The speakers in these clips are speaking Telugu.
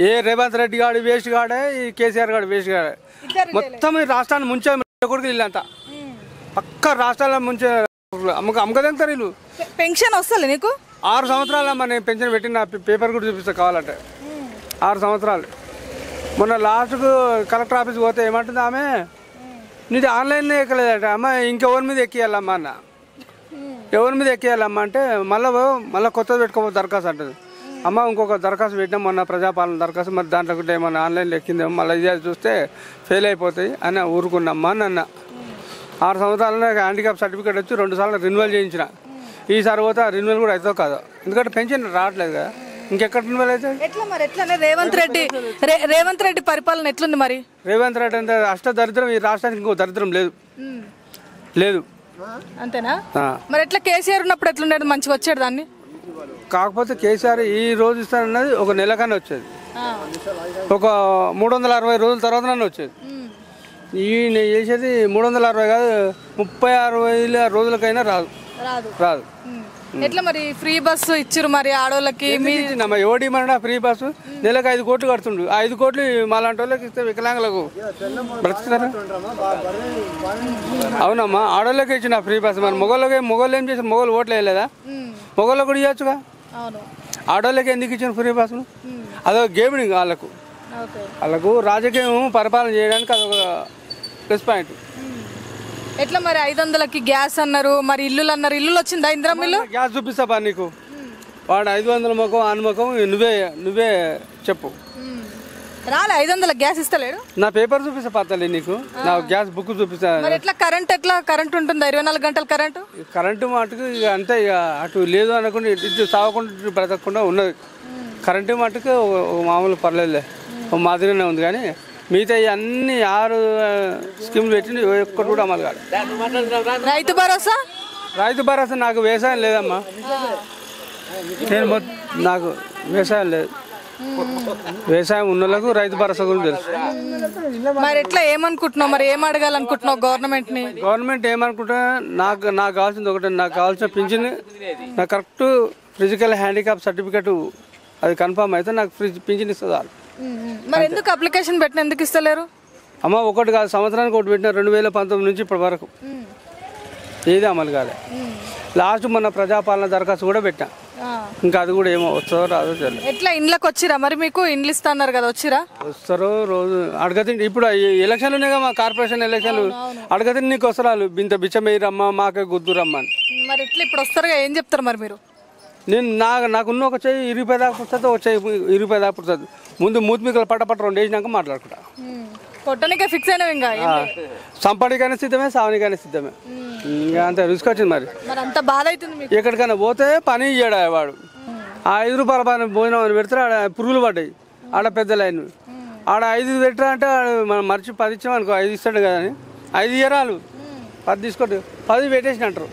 ఏ రేవంత్ రెడ్డి గాడు వేస్ట్ గాడే, ఈ కేసీఆర్ గాడు వేస్ట్ గాడే. మొత్తం ఈ రాష్ట్రాన్ని ముంచే కొడుకు వీళ్ళంతా పక్క రాష్ట్రాల ముంచే అమ్మకదంతారు వీళ్ళు. పెన్షన్ వస్తుంది నీకు? 6 సంవత్సరాల నేను పెన్షన్ పెట్టిన పేపర్ కూడా చూపిస్తా కావాలంటే. 6 సంవత్సరాలు. మొన్న లాస్ట్కు కలెక్టర్ ఆఫీస్కి పోతే ఏమంటుంది ఆమె, నీది ఆన్లైన్లో ఎక్కలేదట. అమ్మ ఇంకెవరి మీద ఎక్కియాలమ్మా అన్న. ఎవరి మీద ఎక్కియాలమ్మా అంటే మళ్ళీ కొత్తది పెట్టుకోబోదు దరఖాస్తు అంటుంది. అమ్మ ఇంకొక దరఖాస్తు పెట్టినాం మొన్న ప్రజాపాలన దరఖాస్తు, మరి దాంట్లో కూడా ఏమన్నా ఆన్లైన్లో ఎక్కిందేమో, మళ్ళీ ఇది చూస్తే ఫెయిల్ అయిపోతాయి అని ఊరుకున్నామ్మా అని అన్న. 6 సంవత్సరాలలో హ్యాండిక్యాప్ సర్టిఫికేట్ వచ్చి 2 సార్లు రెన్యువల్ చేయించిన. ఈసారి పోతే రెన్యువల్ కూడా అవుతుందో కాదు, ఎందుకంటే పెన్షన్ రావట్లేదు కదా. ఇంకెక్కడ రెన్యువల్ అయితే ఎట్లా మరి? ఎట్లా రేవంత్ రెడ్డి పరిపాలన ఎట్లుంది మరి? రేవంత్ రెడ్డి అంటే అష్ట దరిద్రం, ఈ రాష్ట్రానికి ఇంకో దరిద్రం లేదు. అంతేనా? మరి ఎట్లా కేసీఆర్ ఉన్నప్పుడు ఎట్లుండేది? మంచిగా వచ్చాడు దాన్ని. కాకపోతే కేసీఆర్ ఈ రోజు ఇస్తానన్నది ఒక నెలకన్నా వచ్చేది, ఒక 360 రోజుల తర్వాత నన్ను వచ్చేది. ఈయన చేసేది 360 కాదు, 30-60 రోజులకైనా రాదు. ఎట్లా మరి ఫ్రీ బస్సు ఇచ్చారు మరి ఆడోళ్ళకి? ఎవడి మన ఫ్రీ బస్సు నెలకు 5 కోట్లు కడుతుండు. 5 కోట్లు మాలాంటి వాళ్ళకి ఇస్తే వికలాంగులకు బ్రతుకుతారా? అవునమ్మా, ఆడోళ్ళకి ఇచ్చిన ఫ్రీ బస్సు. మరి మొగోళ్ళు ఏం చేసి మొగోళ్ళు ఓట్లు వేయలేదా? మొగోళ్ళు కూడా ఇవ్వచ్చుగా. ఆడోళ్ళకి ఎందుకు ఇచ్చిన ఫ్రీ బస్సును? అదొక గేమింగ్ వాళ్ళకు రాజకీయం పరిపాలన చేయడానికి అదొక ప్లస్ పాయింట్. ఎట్లా మరి 500కి గ్యాస్ అన్నారు, మరి ఇల్లులు అన్నారు. ఇల్లు వచ్చిందా? ఇందిరమ్మ ఇల్లు గ్యాస్ చూపిస్తా పా నీకు. వాడు 500 ముఖం అనుముఖం నువ్వే చెప్పు. రాలే 500 గ్యాస్ ఇస్తలేడు. నా పేపర్ చూపిస్తా పత్తలే నీకు, నా గ్యాస్ బుక్ చూపిస్తా. ఎట్లా కరెంట్ ఉంటుందా? 24 గంటలు కరెంటు మటుకు ఇక అంతే. ఇక అటు లేదు అనకుండా ఇటు సాగకుండా బ్రతకకుండా ఉన్నది. కరెంటు మటుకు మామూలు పర్లేదులే, మాదిరిగానే ఉంది. కానీ మిగతా అన్ని 6 స్కీములు పెట్టి ఒక్కటి కూడా అమలు కాదు. రైతు భరోసా నాకు వ్యవసాయం లేదమ్మా. నాకు వ్యవసాయం లేదు. వ్యవసాయం ఉన్న వాళ్ళకు రైతు భరోసా గురించి తెలుసు. మరి ఎట్లా ఏమనుకుంటున్నావు? మరి ఏం అడగాలనుకుంటున్నావు గవర్నమెంట్ ఏమనుకుంటా? నాకు కావాల్సింది ఒకటి, నాకు కావాల్సిన పింఛన్, నాకు కరెక్ట్ ఫిజికల్ హ్యాండిక్యాప్ సర్టిఫికేట్ అది కన్ఫర్మ్ అయితే నాకు పింఛన్ ఇస్తుంది. మరి ఎందుకు అప్లికేషన్ పెట్టిన ఎందుకు ఇస్తలేరు? అమ్మ ఒకటి కాదు, సంవత్సరానికి ఒకటి పెట్టిన. 2019 నుంచి ఇప్పటి వరకు ఏది అమలు కాలే. లాస్ట్ మొన్న ప్రజాపాలన దరఖాస్తు కూడా పెట్టా, ఇంకా అది కూడా ఏమో వస్తుందో రాదో తెలియదు. ఎట్లా ఇండ్లకు వచ్చిరా మరి? మీకు ఇండ్లు ఇస్తున్నారు కదా, వస్తారో రోజు అడగతిండి. ఇప్పుడు ఎలక్షన్లు ఉన్నాయి కదా, మా కార్పొరేషన్ ఎలక్షన్లు. అడగతిండి నీకు వస్తారు ఇంత బిచ్చమేరమ్మా మాకే గుద్దురమ్మా అని. మరి ఎట్లా ఇప్పుడు వస్తారు? ఏం చెప్తారు మరి మీరు? నేను నాకున్న ఒక చెయ్యి 20 రూపాయలు దాకా పుడుతుంది, ఒక చెయ్యి 20 రూపాయలు దాకా పుడుతుంది. ముందు మూతిమికలు పట్ట 2 వేసినాక మాట్లాడుకుంటా. కొట్టనికే ఫిక్స్ అయినా ఇంకా సంపాడికైనా సిద్ధమే, సావనికైనా సిద్ధమే. ఇంకా అంత రిస్క్ వచ్చింది. మరి అంత బాధ అవుతుంది. ఎక్కడికైనా పోతే పని ఇయ్యాడు వాడు. ఆ 5 రూపాయల పని భోజనం అని పెడితే ఆడ పురుగులు పడ్డాయి. ఆడ పెద్ద లైన్ ఆడ 5 పెట్టరా అంటే మనం మర్చి 10 ఇచ్చాం అనుకో, 5 ఇస్తాడు కదా అని 5 ఇయరాలు 10 తీసుకోండి. 10 పెట్టేసిన అంటారు.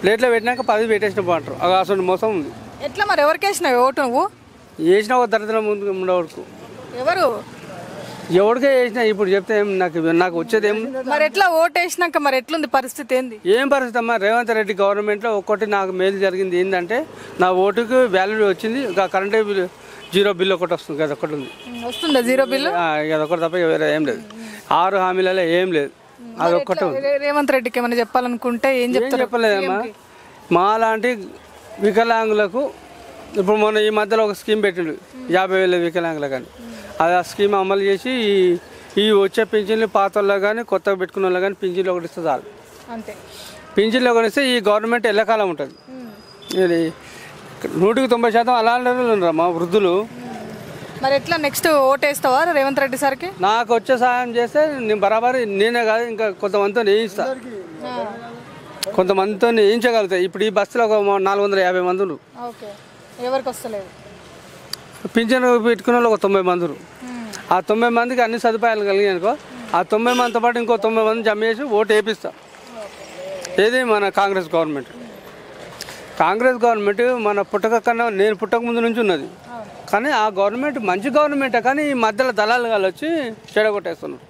ప్లేట్లో పెట్టినాక 10 పెట్టేసిన బాగుంటారు. అసలు మోసం ఉంది. ఎట్లా మరి? ఎవరికి వేసినావు ఓటు? నువ్వు వేసినా ఒక దరిద్రం ముందు ఉండవరకు. ఎవరికే వేసినా ఇప్పుడు చెప్తే నాకు వచ్చేది ఏం? మరి ఎట్లా ఓటు వేసినాక మరి ఎట్లుంది పరిస్థితి? ఏం పరిస్థితి అమ్మా? రేవంత్ రెడ్డి గవర్నమెంట్లో ఒక్కటి నాకు మేలు జరిగింది ఏంటంటే, నా ఓటుకు వాల్యూ వచ్చింది. కరెంట్ బిల్ 0 బిల్ ఒకటి వస్తుంది కదా, ఒకటి ఉంది. వస్తుందా 0 బిల్లు? అదొకటి తప్ప వేరే ఏం లేదు. 6 హామీలలో ఏం లేదు, అదొక్కటి ఉంది. రేవంత్ రెడ్డికి ఏమైనా చెప్పాలనుకుంటే ఏం చెప్పలేదమ్మా. మా లాంటి వికలాంగులకు ఇప్పుడు మొన్న ఈ మధ్యలో ఒక స్కీమ్ పెట్టిండు 50,000 వికలాంగులకు అని. అది ఆ స్కీమ్ అమలు చేసి ఈ వచ్చే పింఛన్లు పాత వాళ్ళకి కానీ కొత్తగా పెట్టుకున్న వాళ్ళకి కానీ పింఛన్లు ఒకటి ఇస్తే చాలు. పింఛన్లు ఒకటి ఇస్తే ఈ గవర్నమెంట్ ఎల్లకాలం ఉంటుంది. ఇది 100% అలాంటి వాళ్ళు ఉన్నారమ్మా వృద్ధులు. మరి ఎట్లా నెక్స్ట్ ఓటేస్తావా రేవంత్ రెడ్డి సార్కి? నాకు వచ్చే సహాయం చేస్తే నేను బరాబరి నేనే కాదు ఇంకా కొంతమందితో వేయిస్తా, కొంతమందితో వేయించగలుగుతాయి. ఇప్పుడు ఈ బస్సులో ఒక 450 మంది ఉన్నారు. ఎవరికి వస్తలేదు? పింఛన్ పెట్టుకున్న వాళ్ళు ఒక 90 మంది. ఆ 90 మందికి అన్ని సదుపాయాలు కలిగాయి అనుకో, ఆ 90 మందితో పాటు ఇంకో 90 మంది జమ చేసి ఓటు వేపిస్తా. ఏది మన కాంగ్రెస్ గవర్నమెంట్ మన పుట్టక కన్నా నేను పుట్టక ముందు నుంచి ఉన్నది. కానీ ఆ గవర్నమెంట్ మంచి గవర్నమెంటే, కానీ ఈ మధ్యలో దళాలు వచ్చి చెడగొట్టేస్తున్నారు.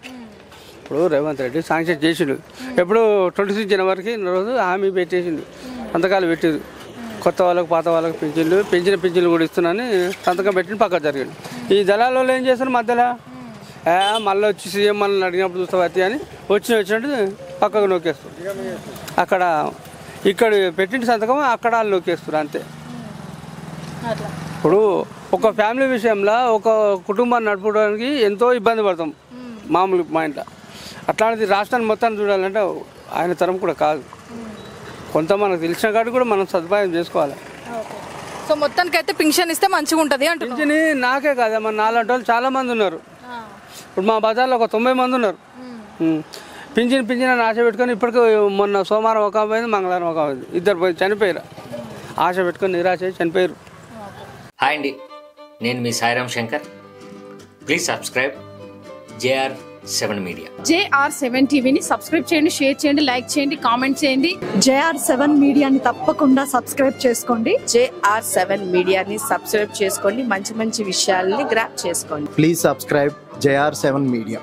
ఇప్పుడు రేవంత్ రెడ్డి శాంక్షన్ చేసిండు. ఎప్పుడు 26 జనవరికి రోజు హామీ పెట్టేసిండు, సంతకాలు పెట్టిండు. కొత్త వాళ్ళకు పాత వాళ్ళకి పింఛన్లు కూడా ఇస్తున్నానని సంతకం పెట్టిన పక్క జరిగింది. ఈ దళాల వాళ్ళు ఏం చేస్తారు మధ్యలో మళ్ళీ వచ్చి సీఎం మనల్ని అడిగినప్పుడు చూస్తావు అని వచ్చినట్టు పక్కకు నొక్కేస్తారు. అక్కడ ఇక్కడ పెట్టిన సంతకం అక్కడ వాళ్ళు నొక్కేస్తారు అంతే. ఇప్పుడు ఒక ఫ్యామిలీ విషయంలో ఒక కుటుంబాన్ని నడపడానికి ఎంతో ఇబ్బంది పడతాం మామూలు మా ఇంట్లో. అట్లాంటిది రాష్ట్రాన్ని మొత్తాన్ని చూడాలంటే ఆయన తరం కూడా కాదు. కొంత మనకు తెలిసిన కాడికి కూడా మనం సదుపాయం చేసుకోవాలి. సో మొత్తానికి అయితే పింఛన్ ఇస్తే మంచిగా ఉంటుంది అంటే పింఛన్ నాకే కాదు, మన నాలాంటి వాళ్ళు చాలా మంది ఉన్నారు. ఇప్పుడు మా బజార్లో ఒక 90 మంది ఉన్నారు. పింఛన్ అని ఆశ పెట్టుకొని ఇప్పటికీ మొన్న సోమవారం ఒక అయింది, మంగళవారం ఒక అయింది, ఇద్దరు పోయి చనిపోయారు. ఆశ పెట్టుకొని నిరాశ చనిపోయారు. హాయ్ అండి, నేను మీ Sairam Shankar. Please subscribe JR7 media. JR7 టీవీని సబ్స్క్రైబ్ చేయండి, షేర్ చేయండి, లైక్ చేయండి, కామెంట్ చేయండి. JR7 మీడియాని తప్పకుండా సబ్స్క్రైబ్ చేసుకోండి. JR7 మీడియాని సబ్స్క్రైబ్ చేసుకోండి, మంచి మంచి విషయాల్ని గ్రాప్ చేసుకోండి. Please subscribe JR7 Media.